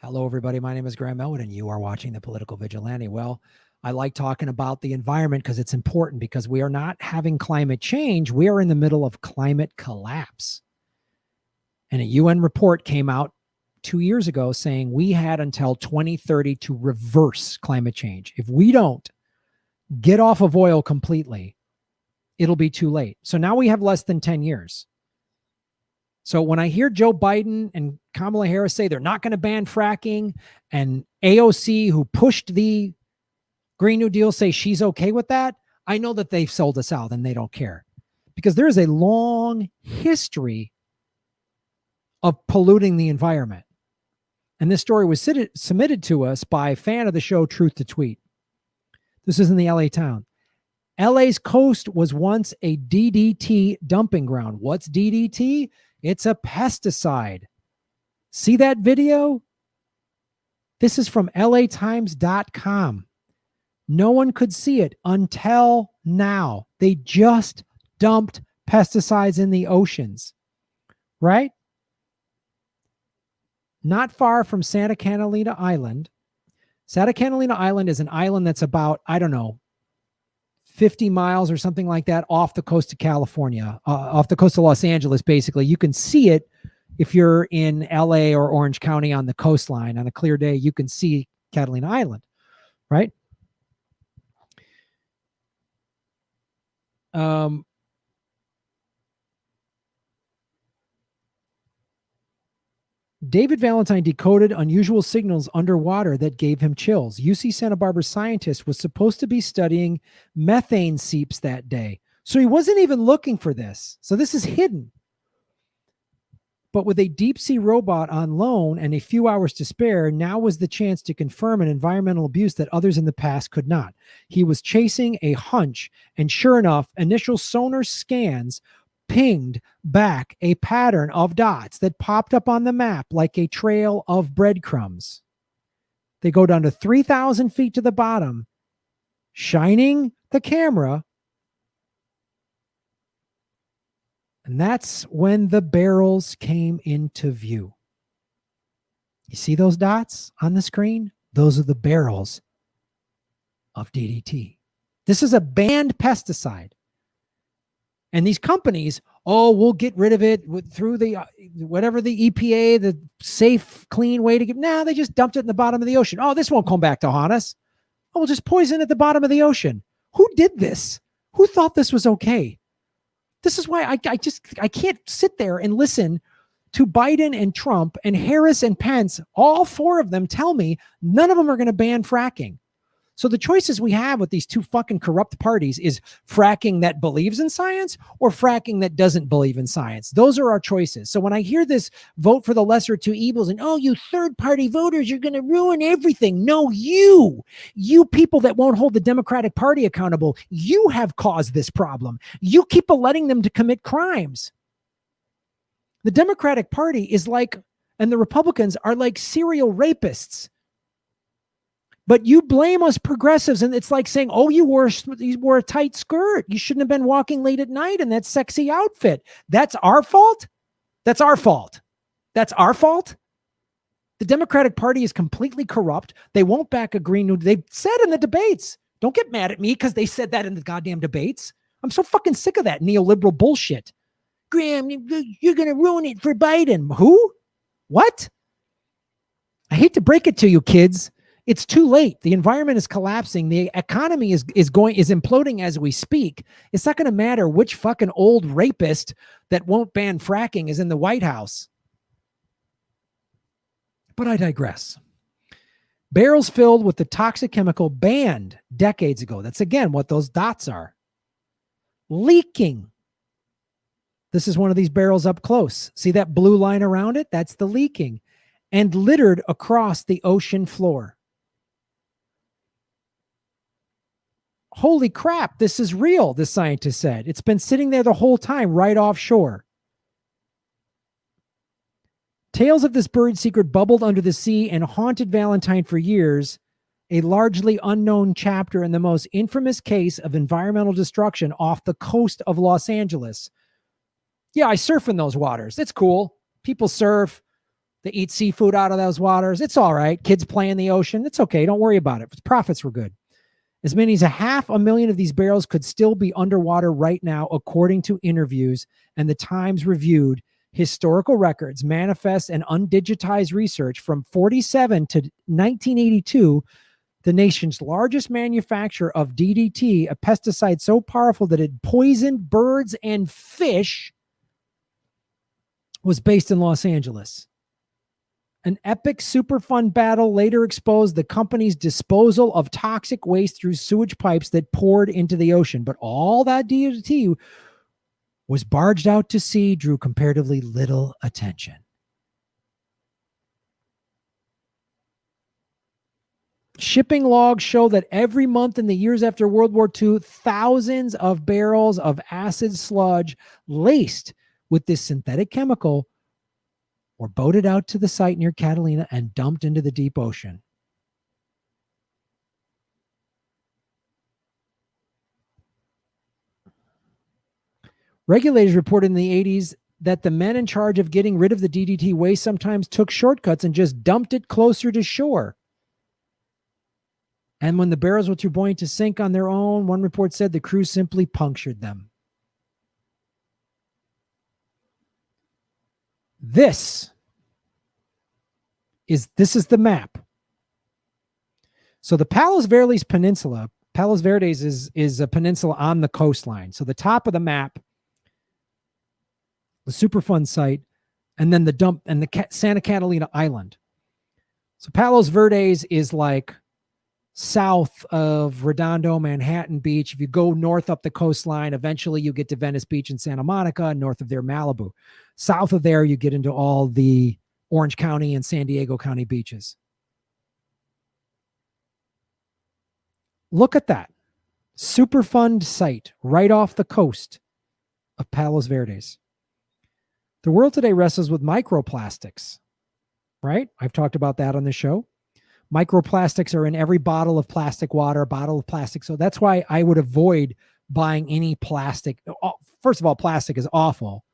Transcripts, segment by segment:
Hello, everybody. My name is Graham Elwood, and you are watching The Political Vigilante. Well, I like talking about the environment because it's important, because we are not having climate change. We are in the middle of climate collapse. And a UN report came out 2 years ago saying we had until 2030 to reverse climate change. If we don't get off of oil completely, it'll be too late. So now we have less than 10 years. So when I hear Joe Biden and Kamala Harris say they're not going to ban fracking, and AOC, who pushed the Green New Deal, say she's okay with that, I know that they've sold us out and they don't care, because there is a long history of polluting the environment. And this story was submitted to us by a fan of the show, Truth to Tweet. This is in the LA town. LA's coast was once a DDT dumping ground. What's DDT? It's a pesticide. See that video? This is from LAtimes.com. No one could see it until now. They just dumped pesticides in the oceans, right? Not far from Santa Catalina Island. Santa Catalina Island is an island that's about, 50 miles or something like that off the coast of California, off the coast of Los Angeles, basically. You can see it if you're in LA or Orange County on the coastline. On a clear day, you can see Catalina Island, right? David Valentine decoded unusual signals underwater that gave him chills. UC Santa Barbara scientist was supposed to be studying methane seeps that day. So he wasn't even looking for this. So this is hidden. But with a deep sea robot on loan and a few hours to spare, now was the chance to confirm an environmental abuse that others in the past could not. He was chasing a hunch, and sure enough, initial sonar scans pinged back a pattern of dots that popped up on the map like a trail of breadcrumbs. They go down to 3,000 feet to the bottom, shining the camera. And that's when the barrels came into view. You see those dots on the screen? Those are the barrels of DDT. This is a banned pesticide. And these companies, we'll get rid of it through the whatever the EPA, the safe, clean way to get. Nah, they just dumped it in the bottom of the ocean. Oh, this won't come back to haunt us. Oh, we'll just poison at the bottom of the ocean. Who did this? Who thought this was okay? This is why I can't sit there and listen to Biden and Trump and Harris and Pence. All four of them tell me none of them are going to ban fracking. So the choices we have with these two fucking corrupt parties is fracking that believes in science or fracking that doesn't believe in science. Those are our choices. So when I hear this vote for the lesser two evils and, you third-party voters, you're going to ruin everything. No, you people that won't hold the Democratic Party accountable, you have caused this problem. You keep letting them to commit crimes. The Democratic Party is like, and the Republicans are like serial rapists. But you blame us progressives, and it's like saying, you wore a tight skirt. You shouldn't have been walking late at night in that sexy outfit. That's our fault? That's our fault. That's our fault? The Democratic Party is completely corrupt. They won't back a Green New Deal. They said in the debates. Don't get mad at me because they said that in the goddamn debates. I'm so fucking sick of that neoliberal bullshit. Graham, you're going to ruin it for Biden. Who? What? I hate to break it to you, kids. It's too late. The environment is collapsing. The economy is imploding as we speak. It's not going to matter which fucking old rapist that won't ban fracking is in the White House. But I digress. Barrels filled with the toxic chemical banned decades ago. That's again what those dots are. Leaking. This is one of these barrels up close. See that blue line around it? That's the leaking. And littered across the ocean floor. Holy crap, this is real, the scientist said. It's been sitting there the whole time, right offshore. Tales of this buried secret bubbled under the sea and haunted Valentine for years, a largely unknown chapter in the most infamous case of environmental destruction off the coast of Los Angeles. Yeah, I surf in those waters. It's cool. People surf. They eat seafood out of those waters. It's all right. Kids play in the ocean. It's okay. Don't worry about it. Profits were good. As many as 500,000 of these barrels could still be underwater right now, according to interviews and the Times reviewed historical records, manifest, and undigitized research from 47 to 1982. The nation's largest manufacturer of DDT, a pesticide so powerful that it poisoned birds and fish, was based in Los Angeles. An epic Superfund battle later exposed the company's disposal of toxic waste through sewage pipes that poured into the ocean. But all that DDT was barged out to sea, drew comparatively little attention. Shipping logs show that every month in the years after World War II, thousands of barrels of acid sludge laced with this synthetic chemical were boated out to the site near Catalina and dumped into the deep ocean. Regulators reported in the 80s that the men in charge of getting rid of the DDT waste sometimes took shortcuts and just dumped it closer to shore. And when the barrels were too buoyant to sink on their own, one report said the crew simply punctured them. This is the map. So the Palos Verdes Peninsula, Palos Verdes is a peninsula on the coastline. So the top of the map, the Superfund site, and then the dump and the Santa Catalina Island. So Palos Verdes is like south of Redondo, Manhattan Beach. If you go north up the coastline, eventually you get to Venice Beach and Santa Monica, north of there, Malibu. South of there, you get into all the Orange County and San Diego County beaches. Look at that. Superfund site right off the coast of Palos Verdes. The world today wrestles with microplastics, right? I've talked about that on the show. Microplastics are in every bottle of plastic water, bottle of plastic. So that's why I would avoid buying any plastic. First of all, plastic is awful,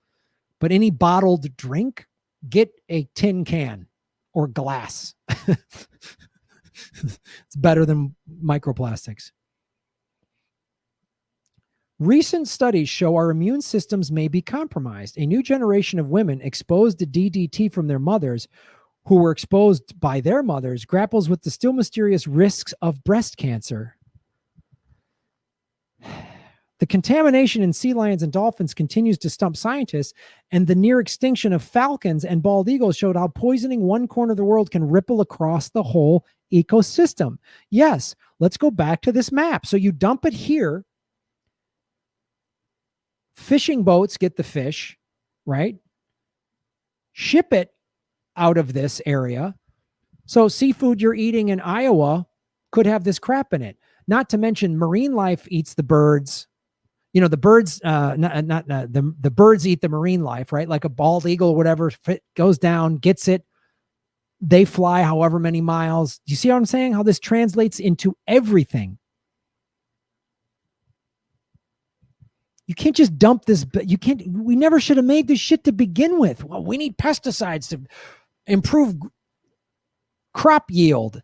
but any bottled drink, get a tin can or glass. It's better than microplastics. Recent studies show our immune systems may be compromised. A new generation of women exposed to DDT from their mothers, who were exposed by their mothers, grapples with the still mysterious risks of breast cancer. The contamination in sea lions and dolphins continues to stump scientists, and the near extinction of falcons and bald eagles showed how poisoning one corner of the world can ripple across the whole ecosystem. Yes, let's go back to this map. So you dump it here. Fishing boats get the fish, right? Ship it out of this area. So seafood you're eating in Iowa could have this crap in it. Not to mention marine life eats the birds. You know, the birds, the birds eat the marine life, right? Like a bald eagle or whatever goes down, gets it. They fly however many miles. Do you see what I'm saying? How this translates into everything. You can't just dump this. We never should have made this shit to begin with. Well, we need pesticides to improve crop yield.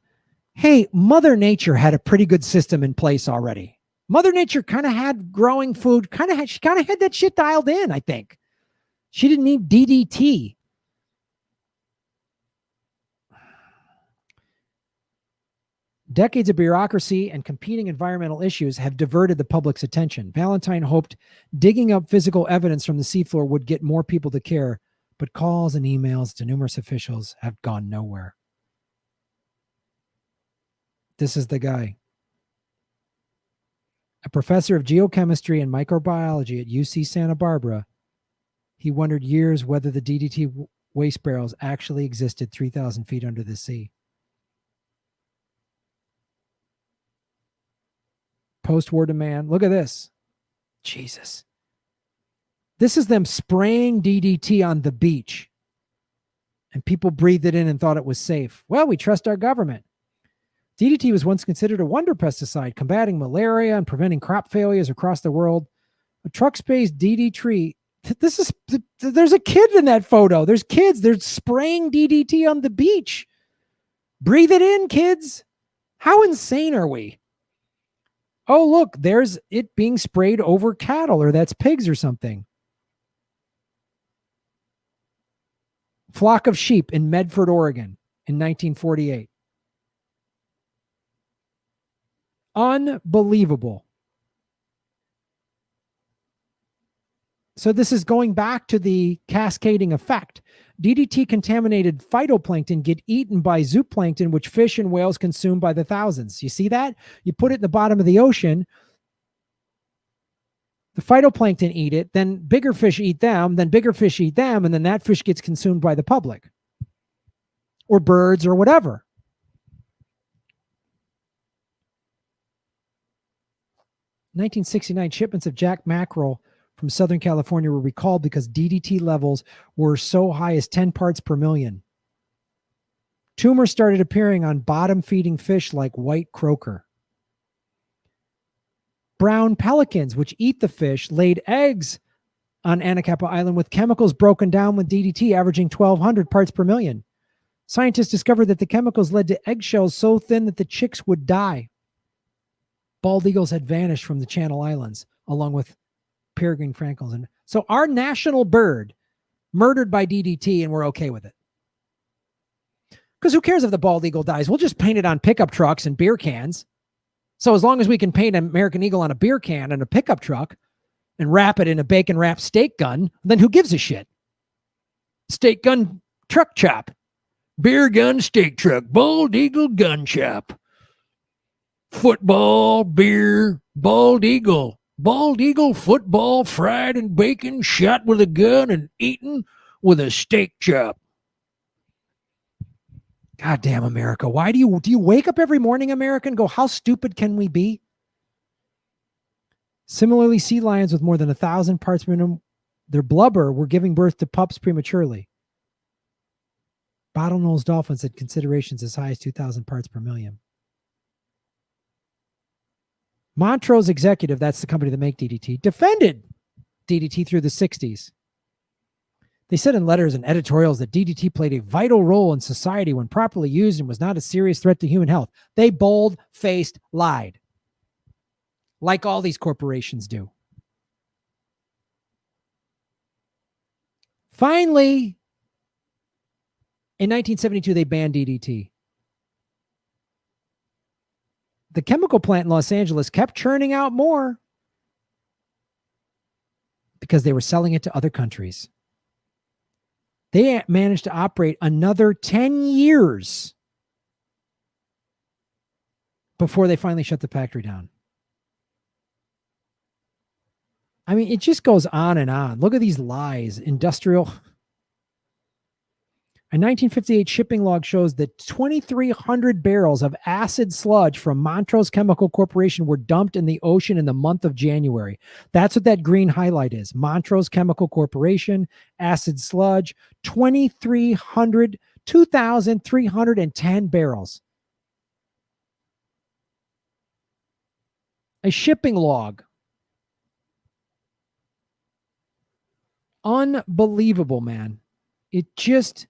Hey, Mother Nature had a pretty good system in place already. Mother Nature kind of had growing food, she kind of had that shit dialed in, I think. She didn't need DDT. Decades of bureaucracy and competing environmental issues have diverted the public's attention. Valentine hoped digging up physical evidence from the seafloor would get more people to care, but calls and emails to numerous officials have gone nowhere. This is the guy. A professor of geochemistry and microbiology at UC Santa Barbara, he wondered years whether the DDT waste barrels actually existed 3,000 feet under the sea. Post-war demand. Look at this. Jesus. This is them spraying DDT on the beach. And people breathed it in and thought it was safe. Well, we trust our government. DDT was once considered a wonder pesticide, combating malaria and preventing crop failures across the world. A truck sprays DDT There's a kid in that photo. There's kids. They're spraying DDT on the beach. Breathe it in, kids. How insane are we? Oh, look, there's it being sprayed over cattle, or that's pigs or something. Flock of sheep in Medford, Oregon in 1948. Unbelievable. So this is going back to the cascading effect. DDT contaminated phytoplankton get eaten by zooplankton, which fish and whales consume by the thousands. You see that? You put it in the bottom of the ocean. The phytoplankton eat it, then bigger fish eat them, then bigger fish eat them, and then that fish gets consumed by the public or birds or whatever. In 1969, shipments of jack mackerel from Southern California were recalled because DDT levels were so high as 10 parts per million. Tumors started appearing on bottom-feeding fish like white croaker. Brown pelicans, which eat the fish, laid eggs on Anacapa Island with chemicals broken down with DDT averaging 1,200 parts per million. Scientists discovered that the chemicals led to eggshells so thin that the chicks would die. Bald eagles had vanished from the Channel Islands, along with peregrine falcons. And so our national bird murdered by DDT, and we're okay with it. Because who cares if the bald eagle dies? We'll just paint it on pickup trucks and beer cans. So as long as we can paint an American eagle on a beer can and a pickup truck and wrap it in a bacon wrapped steak gun, then who gives a shit? Steak gun truck chop. Beer gun steak truck. Bald eagle gun chop. Football, beer, bald eagle. Bald eagle football fried in bacon, shot with a gun and eaten with a steak chop. Goddamn America. Why do you wake up every morning, America, and go, how stupid can we be? Similarly, sea lions with more than 1,000 parts per million, their blubber were giving birth to pups prematurely. Bottlenose dolphins had considerations as high as 2,000 parts per million. Montrose Executive, that's the company that make DDT, defended DDT through the 60s. They said in letters and editorials that DDT played a vital role in society when properly used and was not a serious threat to human health. They bold-faced lied, like all these corporations do. Finally, in 1972, they banned DDT. The chemical plant in Los Angeles kept churning out more because they were selling it to other countries. They managed to operate another 10 years before they finally shut the factory down. I mean, it just goes on and on. Look at these lies. Industrial. A 1958 shipping log shows that 2,300 barrels of acid sludge from Montrose Chemical Corporation were dumped in the ocean in the month of January. That's what that green highlight is. Montrose Chemical Corporation, acid sludge, 2,310 barrels. A shipping log. Unbelievable, man. It just...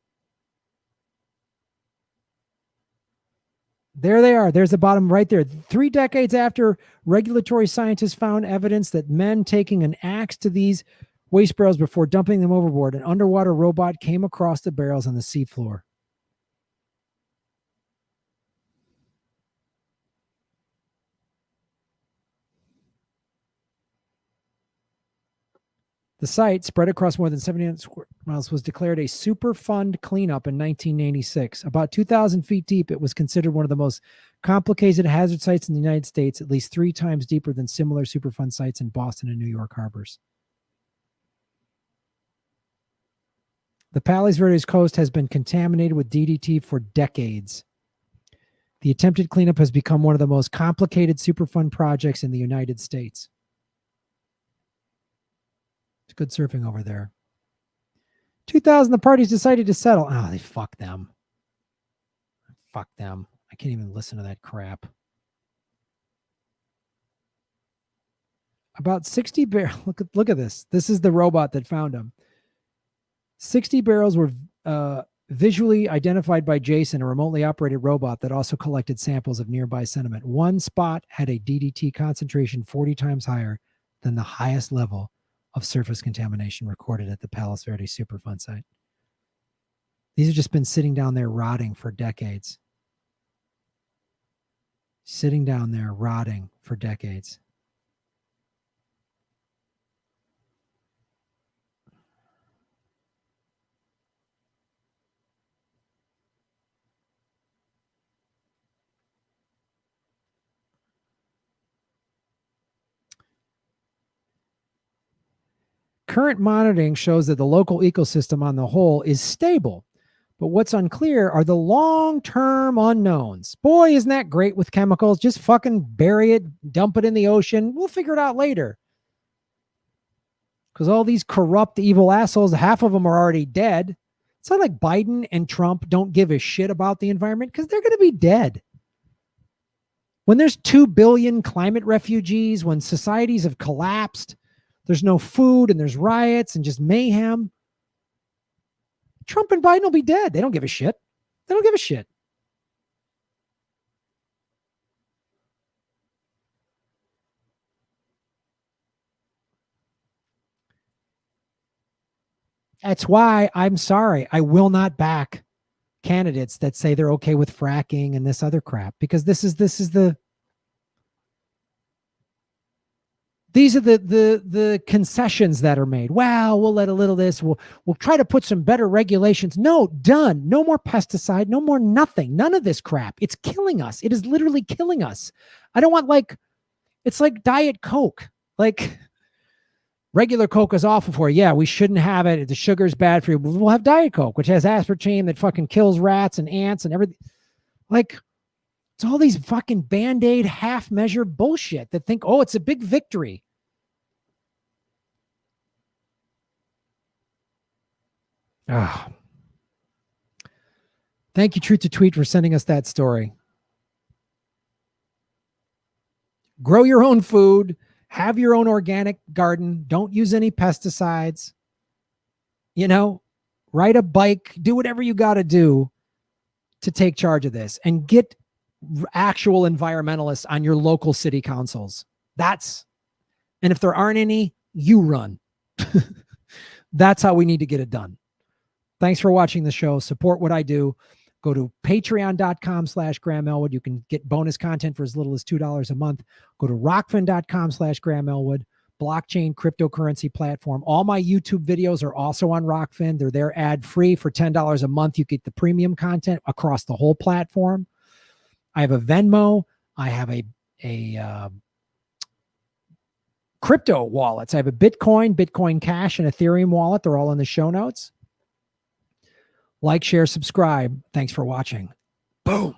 There they are. There's the bottom right there. 3 decades after regulatory scientists found evidence that men taking an axe to these waste barrels before dumping them overboard, an underwater robot came across the barrels on the seafloor. The site, spread across more than 700 square miles, was declared a Superfund cleanup in 1986. About 2,000 feet deep, it was considered one of the most complicated hazard sites in the United States, at least 3 times deeper than similar Superfund sites in Boston and New York harbors. The Palos Verdes coast has been contaminated with DDT for decades. The attempted cleanup has become one of the most complicated Superfund projects in the United States. It's good surfing over there. 2000, the parties decided to settle. Oh, they fuck them. Fuck them. I can't even listen to that crap. About 60 barrels. Look at this. This is the robot that found them. 60 barrels were visually identified by Jason, a remotely operated robot that also collected samples of nearby sediment. One spot had a DDT concentration 40 times higher than the highest level of surface contamination recorded at the Palos Verdes Superfund site. These have just been sitting down there rotting for decades. Sitting down there rotting for decades. Current monitoring shows that the local ecosystem on the whole is stable, but what's unclear are the long-term unknowns. Boy, isn't that great with chemicals? Just fucking bury it, dump it in the ocean. We'll figure it out later. Because all these corrupt, evil assholes, half of them are already dead. It's not like Biden and Trump don't give a shit about the environment because they're going to be dead. When there's 2 billion climate refugees, when societies have collapsed, there's no food and there's riots and just mayhem, Trump and Biden will be dead. They don't give a shit. They don't give a shit. That's why I'm sorry. I will not back candidates that say they're okay with fracking and this other crap, because these are the concessions that are made. Well, we'll let a little this. We'll try to put some better regulations. No, done. No more pesticide. No more nothing. None of this crap. It's killing us. It is literally killing us. I don't want it's like Diet Coke. Like regular Coke is awful for you. Yeah, we shouldn't have it. The sugar's bad for you. We'll have Diet Coke, which has aspartame that fucking kills rats and ants and everything. Like, it's all these fucking Band-Aid half-measure bullshit that think, oh, it's a big victory. Ah. Thank you, Truth to Tweet, for sending us that story. Grow your own food. Have your own organic garden. Don't use any pesticides. Ride a bike. Do whatever you got to do to take charge of this. And get actual environmentalists on your local city councils. And if there aren't any, you run. That's how we need to get it done. Thanks for watching the show. Support what I do. Go to patreon.com/Graham Elwood. You can get bonus content for as little as $2 a month. Go to rockfin.com/Graham Elwood. Blockchain cryptocurrency platform. All my YouTube videos are also on Rockfin. They're there ad-free. For $10 a month, you get the premium content across the whole platform. I have a Venmo. I have a crypto wallets. I have a Bitcoin Cash, and Ethereum wallet. They're all in the show notes. Like, share, subscribe. Thanks for watching. Boom.